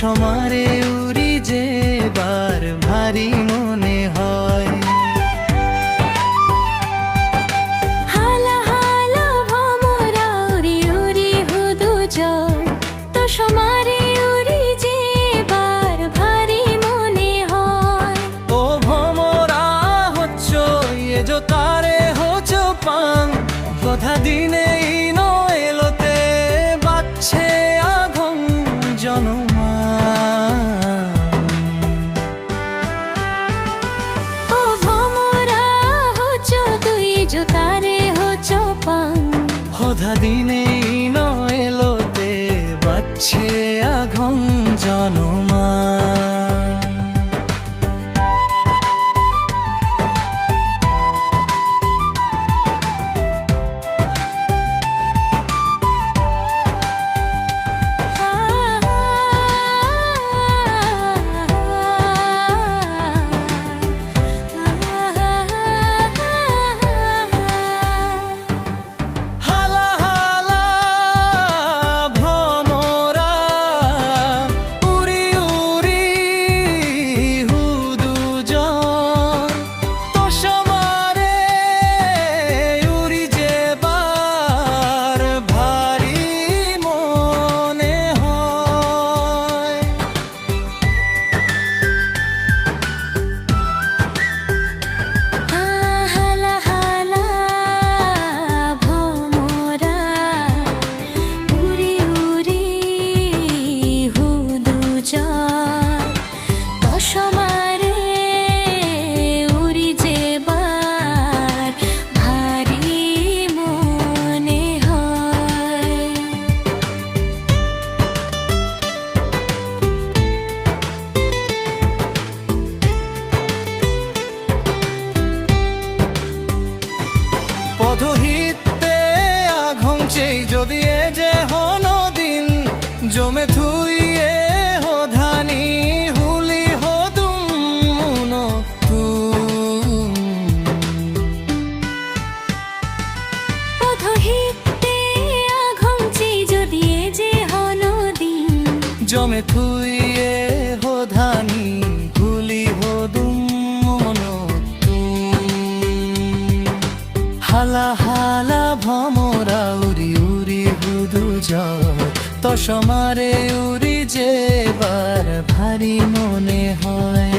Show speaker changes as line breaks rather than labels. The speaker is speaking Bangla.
সমারে উড়ি যে বার ভারী মনে হয়।
হালা হালা ভমরা উড়ি উড়ি হুদু জয়, তো সমারে উড়ি যে বার ভারী মনে হয়।
ও ভমরা হচ্ছ এ যো তারে হচ্ছ পাং, কথা দিনে ইনো এলোতে বাচ্ছে আঘং জনমা।
ও ভমরা হচ্ছ তুই যো তারে হচ্ছ পাং,
কথা দিনে ইনো এলোতে বাচ্ছে আঘং জনমা। হালা হালা ভমরা উড়ি উড়ি হুদু জন, তো সমারে উড়ি যে বার ভারী মনে হয়।
হালা হালা ভমরা উড়ি উড়ি হুদু জয়, তো সমারে উড়ি যে বার ভারী মনে হয়।
পদহিতে আঘং চেই যদি এ যে হনো দিন, জমে থুইয়ে হো ধানি হুলি হো তুম তুম।
পদহিতে আঘংচি যদি এ যে হনো দিন,
জমে থুইয়ে হো ধানি হুলি হো দুম তুম। হালা হালা ভমরা উড়ি উড়ি হুদু জয়, তো সমারে উড়ি যে বার ভারী মনে হয়।